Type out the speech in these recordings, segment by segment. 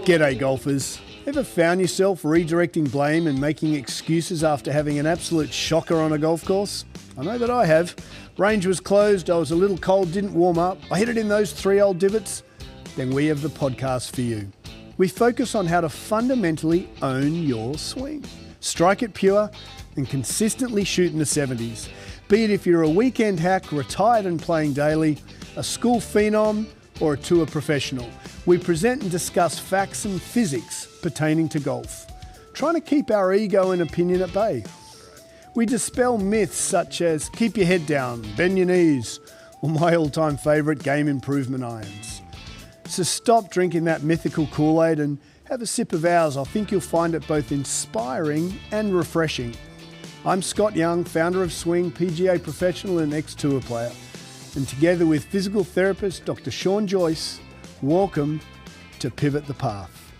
G'day golfers. Ever found yourself redirecting blame and making excuses after having an absolute shocker on a golf course? I know that I have. Range was closed, I was a little cold, didn't warm up, I hit it in those 3 old divots. Then we have the podcast for you. We focus on how to fundamentally own your swing. Strike it pure and consistently shoot in the 70s. Be it if you're a weekend hack, retired and playing daily, a school phenom or a tour professional. We present and discuss facts and physics pertaining to golf, trying to keep our ego and opinion at bay. We dispel myths such as keep your head down, bend your knees, or my all-time favourite, game improvement irons. So stop drinking that mythical Kool-Aid and have a sip of ours. I think you'll find it both inspiring and refreshing. I'm Scott Young, founder of Swing, PGA professional and ex-tour player. And together with physical therapist Dr. Sean Joyce, welcome to Pivot the Path.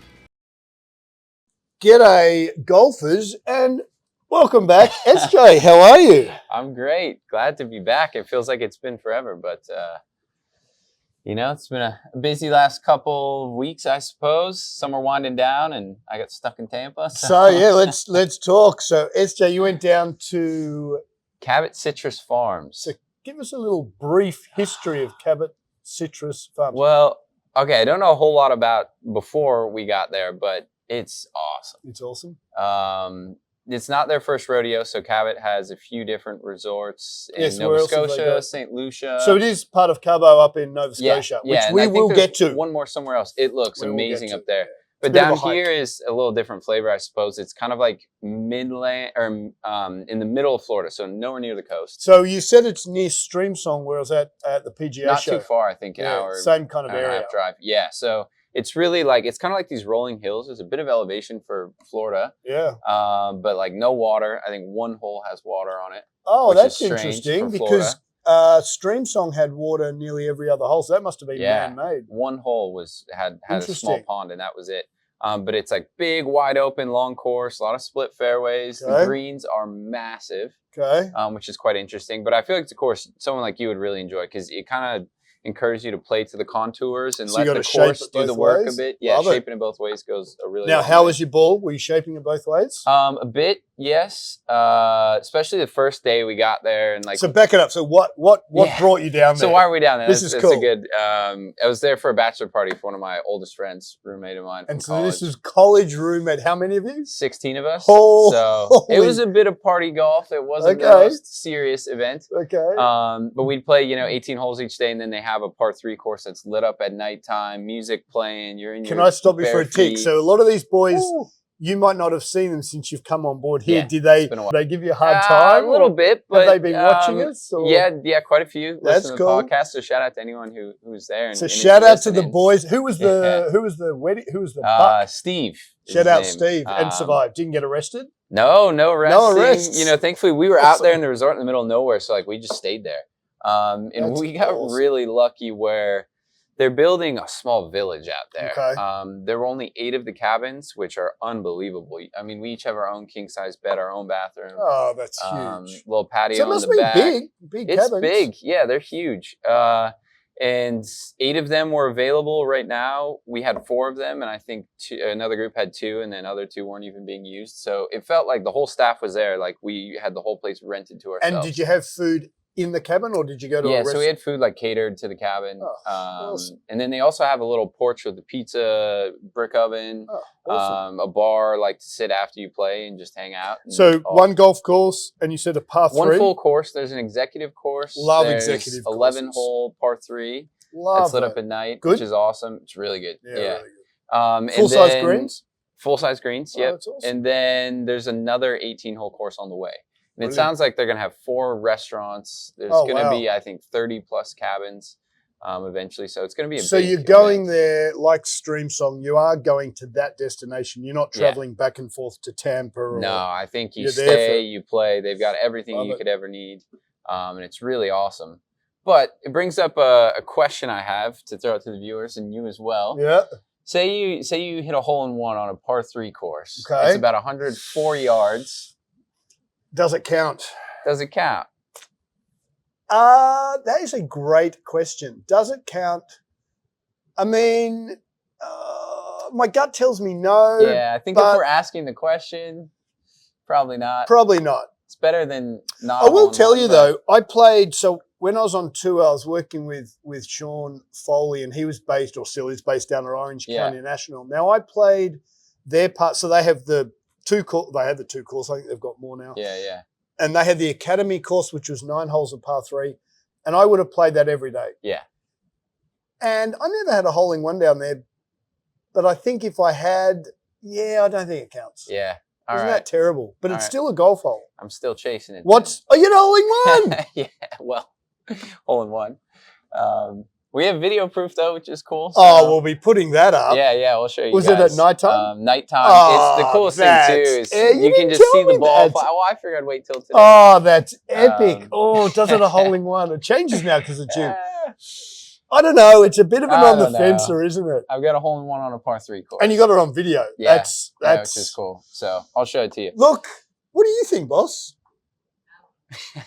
G'day golfers and welcome back. SJ, how are you? I'm great. Glad to be back. It feels like it's been forever, but it's been a busy last couple of weeks, I suppose. Summer winding down and I got stuck in Tampa. So yeah, let's talk. So SJ, you went down to Cabot Citrus Farms. So give us a little brief history of Cabot Citrus Farms. Well, okay, I don't know a whole lot about before we got there, but it's awesome. It's awesome. It's not their first rodeo, so Cabot has a few different resorts in where Nova else have they Scotia, got? St. Lucia. So it is part of Cabot up in Nova Scotia, yeah, which and we I think will there's get to. one more somewhere else. It looks amazing up there. Yeah. But a bit of down a hike. here is a little different flavor, I suppose. It's kind of like midland or in the middle of Florida, so nowhere near the coast. So you said it's near Streamsong, where I was at the PGA Not show. too far, I think, an hour. Same kind of hour and a area. half drive. Yeah, so it's really like, it's kind of like these rolling hills. There's a bit of elevation for Florida. Yeah. But like no water. I think one hole has water on it. Oh, that's is strange interesting for because Streamsong had water nearly every other hole, so that must have been man-made. One hole had a small Interesting. pond, and that was it. But it's like big, wide open, long course, a lot of split fairways. Okay. The greens are massive, Okay. which is quite interesting. But I feel like the course, someone like you would really enjoy because it kind of encourages you to play to the contours and So you let gotta the shape course it do both the work ways? a bit. Yeah, Love it. shaping it both ways goes a really Now, long how way. was your ball? Were you shaping it both ways? A bit, yes. Especially the first day we got there, and like. So back it up. So what brought you down there? So why are we down there? This is cool. A good. I was there for a bachelor party for one of my oldest friends, roommate of mine. And from so college. this is college roommate. How many of you? 16 of us. Holy. So it was a bit of party golf. It wasn't the Okay. most serious event. Okay. But we'd play, 18 holes each day, and then they have a par 3 course that's lit up at nighttime, music playing. You're in. Can your I stop you for a bare tick? feet. So a lot of these boys, Ooh. you might not have seen them since you've come on board here. Yeah, Did they? it's been a while. They give you a hard time? A little or bit, but have they been watching us? Or? Yeah, quite a few. That's Listen to cool. the podcast. So shout out to anyone who's there. And So is shout out to the listening. boys. Who was the wedding? Who was the buck? Steve. is Shout his out name. Steve and survived. Didn't get arrested. No arresting. arrests. Thankfully we were out there in the resort in the middle of nowhere, so like we just stayed there. And That's we got awesome. really lucky where they're building a small village out there. Okay. There were only 8 of the cabins, which are unbelievable. I mean, we each have our own king size bed, our own bathroom. Oh, that's huge. Little patio So it in must the be back. big It's cabins. big. Yeah, they're huge. And 8 of them were available right now. We had 4 of them, and I think another group had 2, and then other 2 weren't even being used. So it felt like the whole staff was there. Like we had the whole place rented to ourselves. And did you have food in the cabin, or did you go to a restaurant? So we had food like catered to the cabin. Oh, awesome. And then they also have a little porch with a pizza, brick oven, Oh, awesome. a bar like to sit after you play and just hang out. And So one golf course, and you said a par 3? One full course. There's an executive course. Love There's executive 11 courses. hole par 3. Love That's lit that. up at night, Good? which is awesome. It's really good. Yeah. Really good. And Full-size then- greens? Full-size greens, Oh, yep. that's awesome. And then there's another 18-hole course on the way. And it Brilliant. sounds like they're going to have 4 restaurants. There's Oh, going to wow. be, I think, 30-plus cabins eventually. So it's going to be a So big you're going event. there like Streamsong. You are going to that destination. You're not Yeah. traveling back and forth to Tampa. Or, No, I think you you're there stay, for- you play. They've got everything Love you it. could ever need. And it's really awesome. But it brings up a question I have to throw out to the viewers and you as well. Yeah. Say you hit a hole in one on a par 3 course. Okay. It's about 104 yards. Does it count? Does it count? That is a great question. Does it count? I mean, my gut tells me no. Yeah, I think if we're asking the question, probably not. Probably not. It's better than not. I will tell you though, I played, so when I was on tour, I was working with Sean Foley, and he was based, or still is based, down at Orange County National. Now I played their part, so they have the two courses. I think they've got more now. Yeah, yeah. And they had the Academy course, which was 9 holes of par 3, and I would have played that every day. Yeah. And I never had a hole in one down there, but I think if I had, I don't think it counts. Yeah. Isn't that terrible? But it's still a golf hole. I'm still chasing it. You had a hole in one. Yeah, well, hole in one. We have video proof though, which is cool. So. Oh, we'll be putting that up. Yeah, we'll show you. Was guys. it at nighttime? Nighttime. Oh, it's the coolest thing too. Is you can just see the ball. Oh, I figured I'd wait till today. Oh, that's epic. Does it a hole in one? It changes now because of June. I don't know. It's a bit of an on the fencer, isn't it? I've got a hole in one on a par 3 course. And you got it on video. Yeah, that's which is cool. So I'll show it to you. Look, what do you think, boss?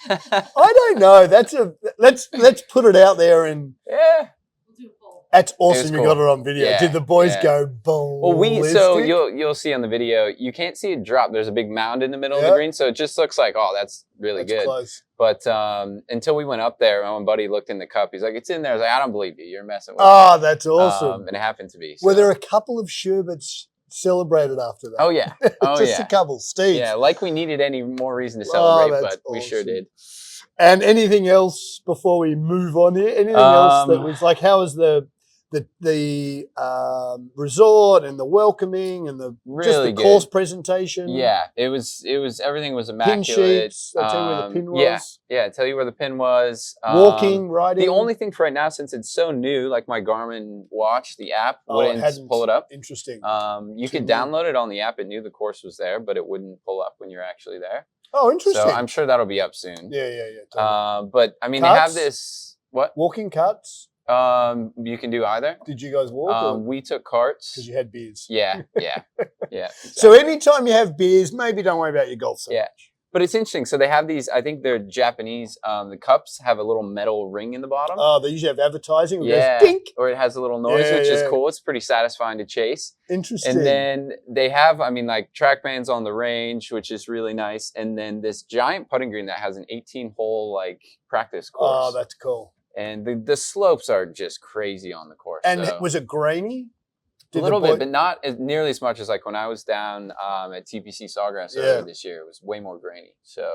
I don't know. Let's put it out there and that's awesome. You got it on video. Yeah, Did the boys go boom? Well, so you'll see on the video. You can't see it drop. There's a big mound in the middle of the green, so it just looks like that's really good. Close. But until we went up there, my buddy looked in the cup. He's like, "It's in there." I was like, "I don't believe you. You're messing with me." Oh, that's awesome. And it happened to be. So. Were there a couple of sherbets celebrated after that? Oh yeah. Just a couple. Steve. Yeah, like we needed any more reason to celebrate, but we sure did. And anything else before we move on here? Anything else that was like, how was the resort and the welcoming and the course presentation? Yeah, it was everything was immaculate. Pin sheets, I'll tell you where the pin was. Yeah, tell you where the pin was. Walking, riding. The only thing for right now, since it's so new, like my Garmin watch, the app wouldn't pull it up. Interesting. You could download it on the app. It knew the course was there, but it wouldn't pull up when you're actually there. Oh, interesting. So I'm sure that'll be up soon. Yeah. Totally. But I mean, they have this walking carts. You can do either. Did you guys walk? We took carts because you had beers. Yeah. Exactly. So anytime you have beers, maybe don't worry about your golf so much. But it's interesting. So they have these. I think they're Japanese. The cups have a little metal ring in the bottom. Oh, they usually have advertising. Yeah, goes, dink. Or it has a little noise, which is cool. It's pretty satisfying to chase. Interesting. And then they have, like track bands on the range, which is really nice. And then this giant putting green that has an 18-hole practice course. Oh, that's cool. And the slopes are just crazy on the course. And was it grainy? A little bit, but not nearly as much as like when I was down at TPC Sawgrass earlier this year. It was way more grainy. So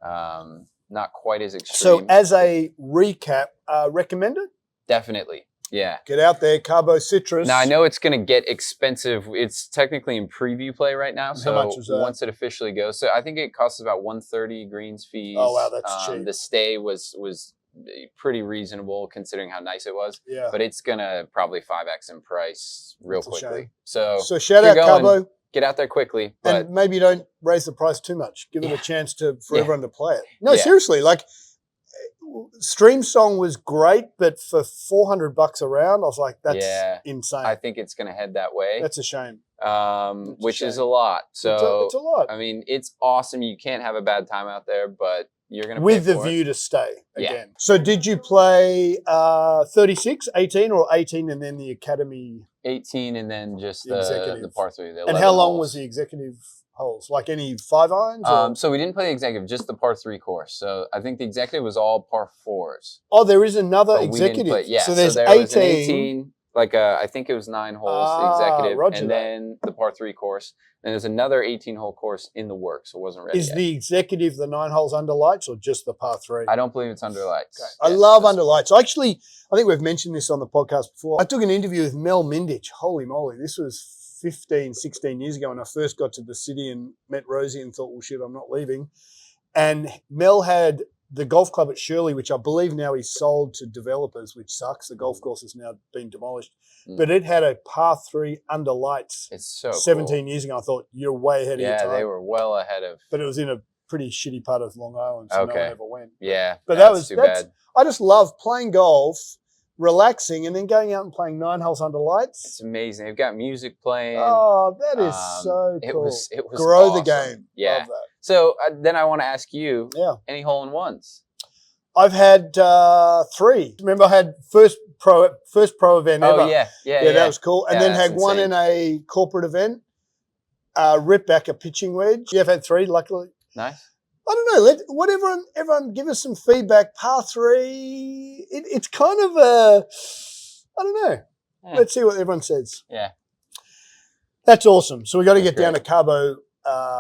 not quite as extreme. So as a recap, recommended? Definitely. Yeah. Get out there, Cabot Citrus. Now, I know it's going to get expensive. It's technically in preview play right now. So how much was that? Once it officially goes. So I think it costs about $130 greens fees. Oh, wow, that's cheap. The stay was pretty reasonable considering how nice it was. Yeah. But it's going to probably 5x in price real quickly. So shout out Cabot. Get out there quickly. But and maybe don't raise the price too much. Give it a chance for everyone to play it. No, seriously, Stream Song was great, but for $400 a round, I was like, that's insane. I think it's going to head that way. That's a shame. Which is a lot. So it's a lot. I mean, it's awesome. You can't have a bad time out there, but you're going to with the view to stay again. So did you play 36, 18, or 18 and then the Academy? 18 and then just the par 3. And how long was the executive holes? Like any 5 irons? So we didn't play the executive, just the par 3 course. So I think the executive was all par 4s. Oh, there is another executive. So there's 18. Was an 18. I think it was 9 holes, the executive, and then the par 3 course. And there's another 18-hole course in the works. So it wasn't ready yet. Is the executive the 9 holes under lights or just the par 3? I don't believe it's under lights. Okay. I love under lights. Actually, I think we've mentioned this on the podcast before. I took an interview with Mel Mindich. Holy moly, this was 15, 16 years ago when I first got to the city and met Rosie and thought, well, shit, I'm not leaving. And Mel had the golf club at Shirley, which I believe now he's sold to developers, which sucks. The golf course has now been demolished. But it had a par 3 under lights. It's so 17 years ago. I thought, you're way ahead of your time. Yeah, they were well ahead of. But it was in a pretty shitty part of Long Island, so no one ever went. Yeah, but that's too bad. I just love playing golf, relaxing, and then going out and playing 9 holes under lights. It's amazing. They've got music playing. Oh, that is so cool. It was Grow awesome. the game. Yeah. Love that. So then I want to ask you, any hole-in-ones? I've had 3. Remember, I had first pro event ever. Oh yeah. That was cool. And Yeah, then had that's one insane. in a corporate event. Rip back a pitching wedge. Yeah, I've had 3, luckily. Nice. I don't know. Let everyone give us some feedback. Par 3, it's kind of I don't know. Yeah. Let's see what everyone says. Yeah. That's awesome. So we got to get That's down to Cabot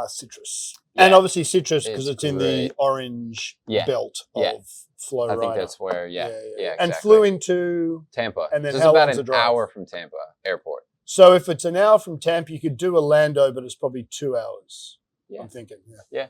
Citrus. Yeah. And obviously Citrus because It's it's in the great. orange Yeah. belt Yeah. of Flow I Rider. think that's where. Yeah. And Exactly. flew into Tampa. and then so it's how about long's the an drive? hour from Tampa Airport. So if it's an hour from Tampa, you could do Orlando, but it's probably 2 hours. Yeah. I'm thinking. Yeah.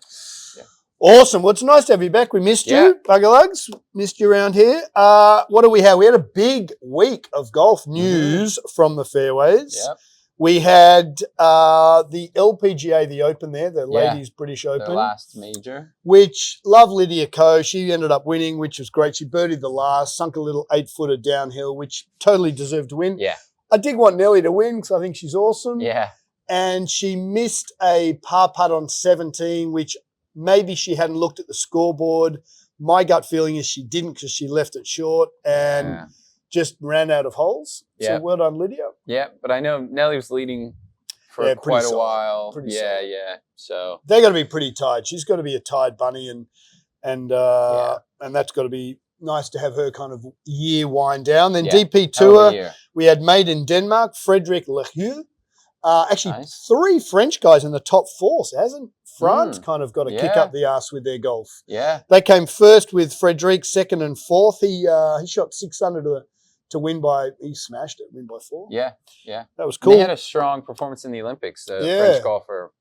Awesome. Well, it's nice to have you back. We missed you, Bugger Lugs. Missed you around here. What do we have? We had a big week of golf news from the fairways. Yep. We had the LPGA, the Open there, the Ladies British Open. The last major. Which, love Lydia Ko. She ended up winning, which was great. She birdied the last, sunk a little 8-footer downhill, which totally deserved to win. Yeah. I did want Nelly to win because I think she's awesome. Yeah. And she missed a par putt on 17, which maybe she hadn't looked at the scoreboard. My gut feeling is she didn't because she left it short and just ran out of holes. Yeah. So well done, Lydia. Yeah, but I know Nelly was leading for quite a while. Pretty yeah, solid. yeah. So They're going to be pretty tired. She's got to be a tired bunny, and that's got to be nice to have her kind of year wind down. Then DP Tour, we had made in Denmark, Frederic Lehieu. Actually, Nice. 3 French guys in the top 4. So hasn't France kind of got to kick up the arse with their golf? Yeah. They came first with Frederic, second and fourth. He shot 6 under to win by, he smashed it, win by 4. Yeah. That was cool. And they had a strong performance in the Olympics. The French golfer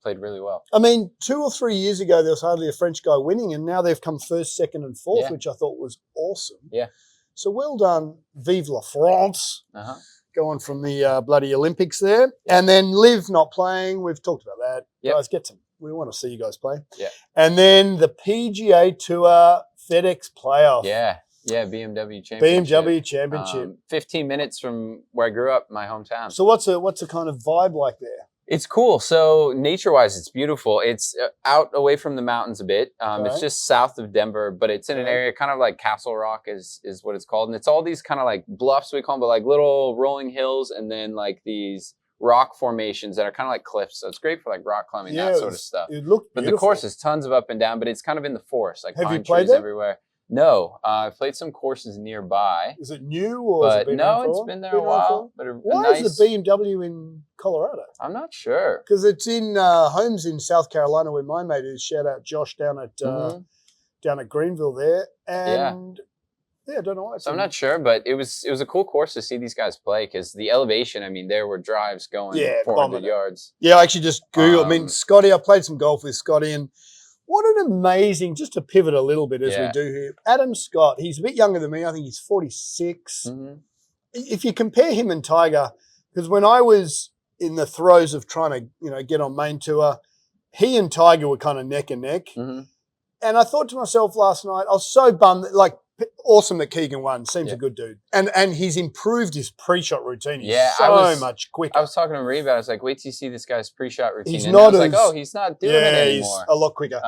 played really well. I mean, 2 or 3 years ago, there was hardly a French guy winning, and now they've come first, second, and fourth, which I thought was awesome. Yeah. So well done, Vive la France. Uh-huh. Going from the bloody Olympics there. And then Liv not playing. We've talked about that. Yep. Guys, we want to see you guys play. Yeah. And then the PGA Tour FedEx Playoff. Yeah, BMW Championship. BMW Championship. 15 minutes from where I grew up, my hometown. So what's a kind of vibe like there? It's cool. So nature-wise, it's beautiful. It's out away from the mountains a bit. It's just south of Denver, but it's in an area kind of like Castle Rock is what it's called. And it's all these kind of like bluffs, we call them, but like little rolling hills and then like these rock formations that are kind of like cliffs. So it's great for like rock climbing, that sort of stuff. It looked beautiful. But the course is tons of up and down, but it's kind of in the forest, like pine trees there? everywhere. No, I've played some courses nearby. Is it new or has it been no, around it's for? been there a while. But Why is the BMW in Colorado? I'm not sure. Because it's in Holmes in South Carolina where my mate is. Shout out Josh down at Greenville there. And I don't know why. So I'm not sure, but it was a cool course to see these guys play because the elevation, I mean, there were drives going 400 yards. Yeah, I actually just Googled. I mean, Scotty, I played some golf with Scotty and what an amazing, just to pivot a little bit as we do here, Adam Scott, he's a bit younger than me. I think he's 46. Mm-hmm. If you compare him and Tiger, because when I was in the throes of trying to, get on main tour, he and Tiger were kind of neck and neck. Mm-hmm. And I thought to myself last night, I was so bummed that, awesome that Keegan won. Seems a good dude. And he's improved his pre-shot routine. He's so much quicker. I was talking to Marie about it. I was like, wait till you see this guy's pre-shot routine. He's and not I was like, he's not doing it anymore. He's a lot quicker.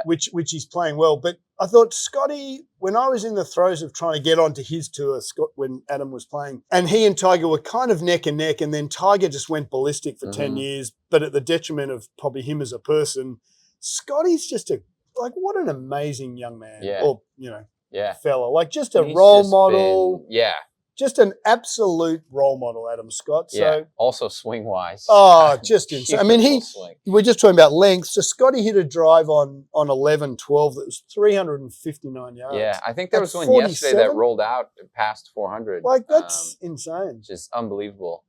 Which he's playing well. But I thought Scotty, when I was in the throes of trying to get onto his tour, when Adam was playing, and he and Tiger were kind of neck and neck, and then Tiger just went ballistic for 10 years, but at the detriment of probably him as a person. Scotty's just what an amazing young man. Yeah. Or, fella. Just a He's role just model. Just an absolute role model, Adam Scott. So also swing wise. Oh, just insane. I mean, swing. We're just talking about length. So Scotty hit a drive on 11, 12 that was 359 yards. Yeah, I think there was one yesterday that rolled out past 400. That's insane. Just unbelievable.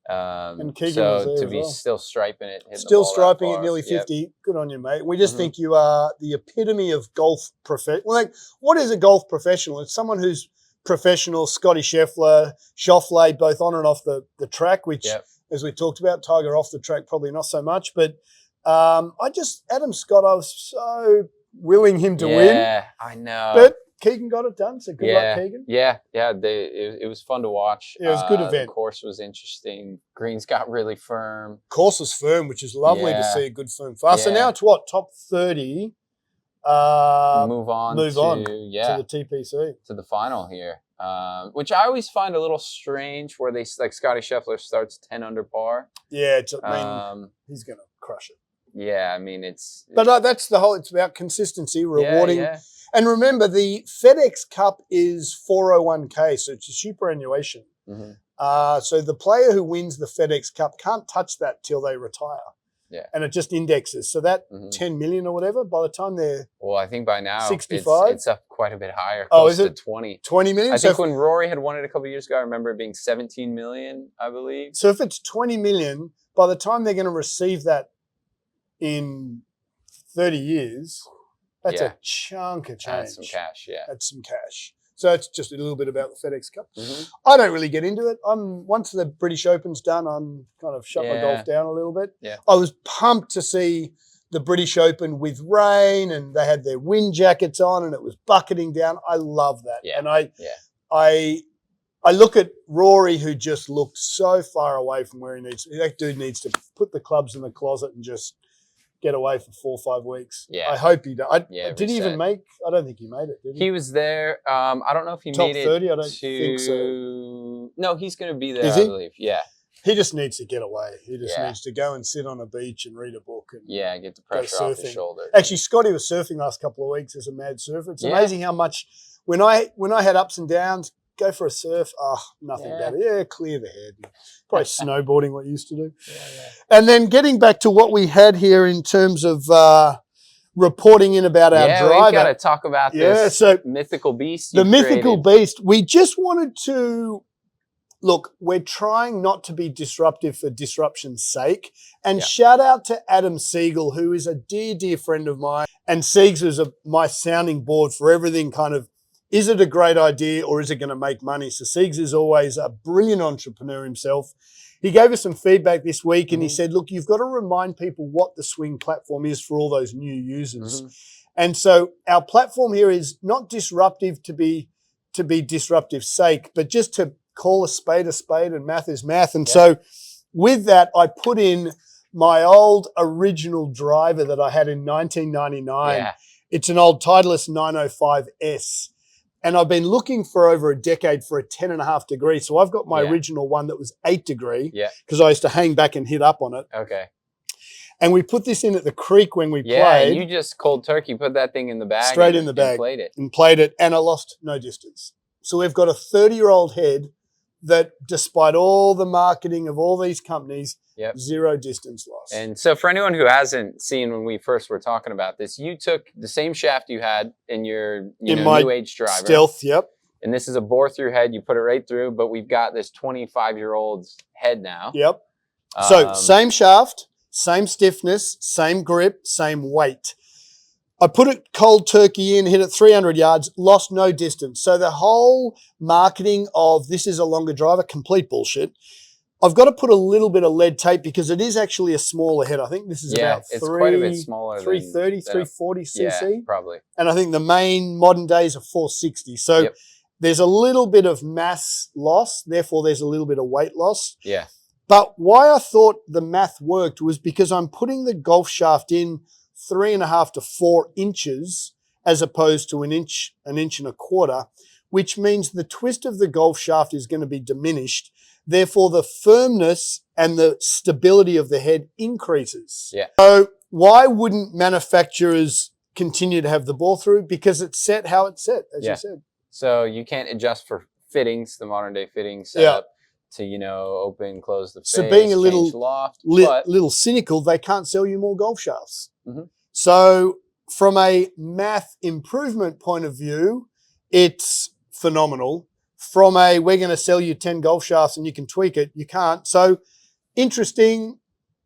And Keegan so was there to be still striping it, still striping at nearly 50. Good on you, mate. We just think you are the epitome of golf professional. What is a golf professional? It's someone who's professional. Scotty Schauffele, both on and off the track, which, as we talked about, Tiger off the track, probably not so much. But Adam Scott, I was so willing him to win. Yeah, I know. But Keegan got it done, so good luck, Keegan. Yeah. It was fun to watch. Yeah, it was a good event. The course was interesting. Greens got really firm. Course was firm, which is lovely to see a good firm fast. So now it's what, top 30 move on to the TPC. To the final here, which I always find a little strange where they like Scotty Scheffler starts 10 under par. Yeah, he's going to crush it. Yeah, I mean but that's the whole. It's about consistency, rewarding. Yeah. And remember, the FedEx Cup is 401k, so it's a superannuation. So the player who wins the FedEx Cup can't touch that till they retire. Yeah. And it just indexes. So that 10 million or whatever, by the time they're I think by now 65, it's up quite a bit higher. Is it to 20? 20 million? I think when Rory had won it a couple of years ago, I remember it being 17 million, I believe. So if it's 20 million, by the time they're going to receive that in 30 years, that's a chunk of change. That's some cash, yeah. That's some cash. So it's just a little bit about the FedEx Cup. I don't really get into it. Once the British Open's done, I'm kind of shut my golf down a little bit. Yeah. I was pumped to see the British Open with rain, and they had their wind jackets on, and it was bucketing down. I love that. Yeah. And I look at Rory, who just looked so far away from where he needs to. That dude needs to put the clubs in the closet and just get away for 4 or 5 weeks. Yeah. I hope he does. Did he even make? I don't think he made it, did he? He was there. I don't know if he made it. Top 30? I don't think so. No, he's going to be there, Is I he? believe. Yeah. He just needs to get away. He just needs to go and sit on a beach and read a book. And get the pressure off his shoulder. Actually, Scotty was surfing last couple of weeks as a mad surfer. It's amazing how much, when I had ups and downs, go for a surf, nothing better. Yeah, clear the head. Probably snowboarding, what you used to do. And then getting back to what we had here in terms of reporting in about our driver. Yeah, we've got to talk about this mythical beast. The mythical beast. We just wanted to... Look, we're trying not to be disruptive for disruption's sake. And shout out to Adam Siegel, who is a dear, dear friend of mine. And Siegs is my sounding board for everything kind of, is it a great idea or is it going to make money? So Siegs is always a brilliant entrepreneur himself. He gave us some feedback this week and he said, look, you've got to remind people what the Swing platform is for all those new users. And so our platform here is not disruptive to be disruptive's sake, but just to call a spade and math is math. And so with that, I put in my old original driver that I had in 1999. Yeah. It's an old Titleist 905S. And I've been looking for over a decade for a 10.5 degree. So I've got my original one that was 8 degree because I used to hang back and hit up on it. Okay. And we put this in at the creek when we played. Yeah, you just cold turkey put that thing in the bag. Straight in the bag. And played it. And I lost no distance. So we've got a 30-year-old head that despite all the marketing of all these companies, 0 distance loss. And so for anyone who hasn't seen when we first were talking about this, you took the same shaft you had in your new age driver. Stealth, And this is a bore through head. You put it right through, but we've got this 25-year-old's head now. Yep. So same shaft, same stiffness, same grip, same weight. I put it cold turkey in, hit it 300 yards, lost no distance. So the whole marketing of this is a longer driver, complete bullshit. I've got to put a little bit of lead tape because it is actually a smaller head. I think this is about quite a bit smaller 330, 340 cc. Yeah, probably. And I think the main modern days are 460. So there's a little bit of mass loss. Therefore, there's a little bit of weight loss. Yeah. But why I thought the math worked was because I'm putting the golf shaft in 3.5 to 4 inches as opposed to an inch and a quarter, which means the twist of the golf shaft is going to be diminished. Therefore, the firmness and the stability of the head increases. Yeah. So why wouldn't manufacturers continue to have the ball through? Because it's set how it's set, as you said. So you can't adjust for fittings, the modern day fitting setup to, open, close the face, so being a little loft, little cynical, they can't sell you more golf shafts. So from a math improvement point of view, it's phenomenal. From a, we're going to sell you 10 golf shafts and you can tweak it, you can't. So interesting.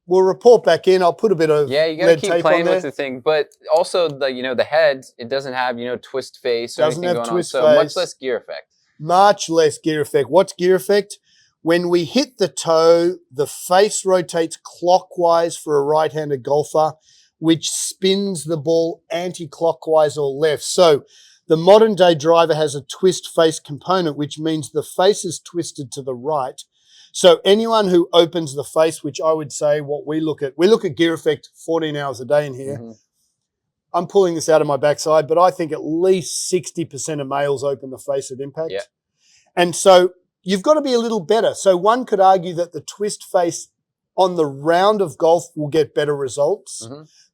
We'll report back in. I'll put a bit of you got to keep playing with the thing, but also the head, it doesn't have twist face or anything going on, so much less gear effect. Much less gear effect. What's gear effect? When we hit the toe, the face rotates clockwise for a right-handed golfer, which spins the ball anti-clockwise or left. So the modern day driver has a twist face component, which means the face is twisted to the right. So anyone who opens the face, which I would say we look at gear effect 14 hours a day in here. I'm pulling this out of my backside, but I think at least 60% of males open the face at impact. Yeah. And so you've got to be a little better. So one could argue that the twist face on the round of golf will get better results,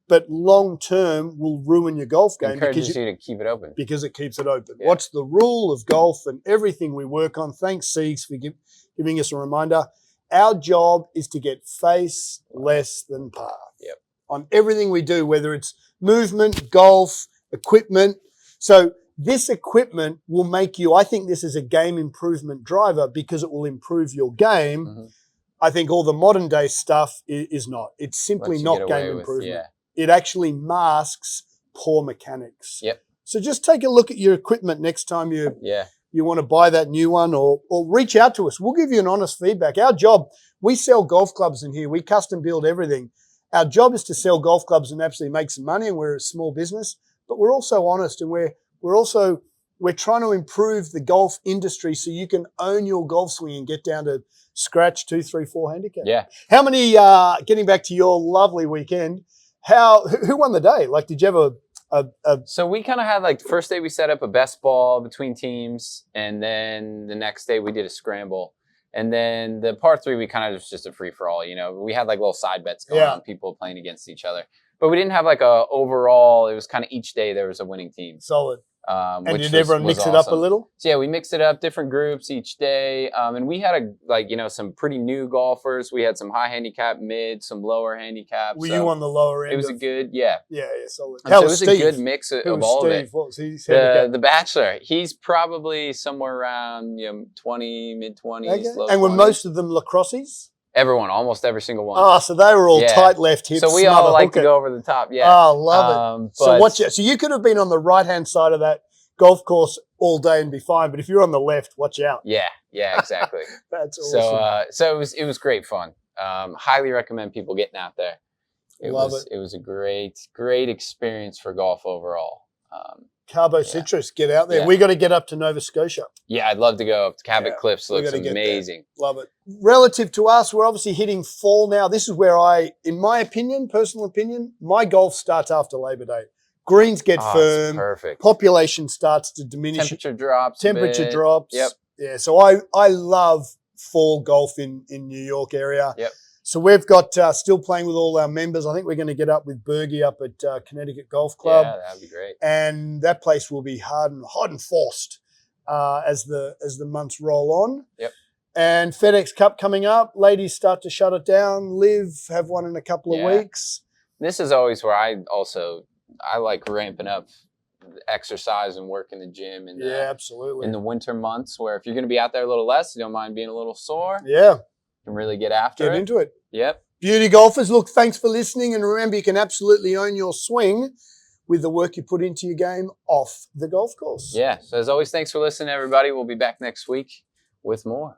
but long term will ruin your golf game. Encourages you to keep it open. Because it keeps it open. Yeah. What's the rule of golf and everything we work on? Thanks, Siegs, for giving us a reminder. Our job is to get face less than par. Yep. On everything we do, whether it's movement, golf, equipment. So this equipment will make you, I think this is a game improvement driver because it will improve your game. I think all the modern day stuff is not. It's simply not game improvement. It actually masks poor mechanics. Yep. So just take a look at your equipment next time you want to buy that new one, or reach out to us. We'll give you an honest feedback. Our job, we sell golf clubs in here. We custom build everything. Our job is to sell golf clubs and absolutely make some money, and we're a small business, but we're also honest, and we're trying to improve the golf industry so you can own your golf swing and get down to scratch 2, 3, 4 handicap. Yeah. How many, getting back to your lovely weekend, who won the day? Like, did you have So we kind of had, like, the first day we set up a best ball between teams, and then the next day we did a scramble. And then the par 3, we kind of just a free for all, you know. We had like little side bets going on, people playing against each other. But we didn't have like a overall, it was kind of each day there was a winning team. Solid. And did everyone mix it up a little? So yeah, we mixed it up, different groups each day. And we had some pretty new golfers. We had some high handicap, mid, some lower handicap. Were you on the lower end? It was a good, yeah. Yeah, solid. How was Steve? It was a good mix of all of it. What was his the bachelor. He's probably somewhere around 20, mid-20s. Okay. Low and were 20s. most of them lacrossies? Everyone, almost every single one. Oh, so they were all tight left hips. So we all like to go over the top, Oh, love it. So you could have been on the right-hand side of that golf course all day and be fine, but if you're on the left, watch out. Yeah, exactly. That's awesome. So it was great fun. Highly recommend people getting out there. It was a great experience for golf overall. Cabot Citrus, get out there. Yeah. We got to get up to Nova Scotia. Yeah, I'd love to go up to Cabot Cliffs. Looks amazing. Love it. Relative to us, we're obviously hitting fall now. This is where in my opinion, personal opinion, my golf starts after Labor Day. Greens get firm. Perfect. Population starts to diminish. Temperature drops. Yep. Yeah. So I love fall golf in New York area. Yep. So we've got still playing with all our members. I think we're going to get up with Bergie up at Connecticut Golf Club. Yeah, that'd be great. And that place will be hard and forced as the months roll on. Yep. And FedEx Cup coming up. Ladies start to shut it down. Liv have one in a couple of weeks. This is always where I like ramping up exercise and work in the gym. And absolutely. In the winter months, where if you're going to be out there a little less, you don't mind being a little sore. Yeah. You can really get after it. Get into it. Yep. Beauty golfers, look, thanks for listening. And remember, you can absolutely own your swing with the work you put into your game off the golf course. Yeah. So as always, thanks for listening, everybody. We'll be back next week with more.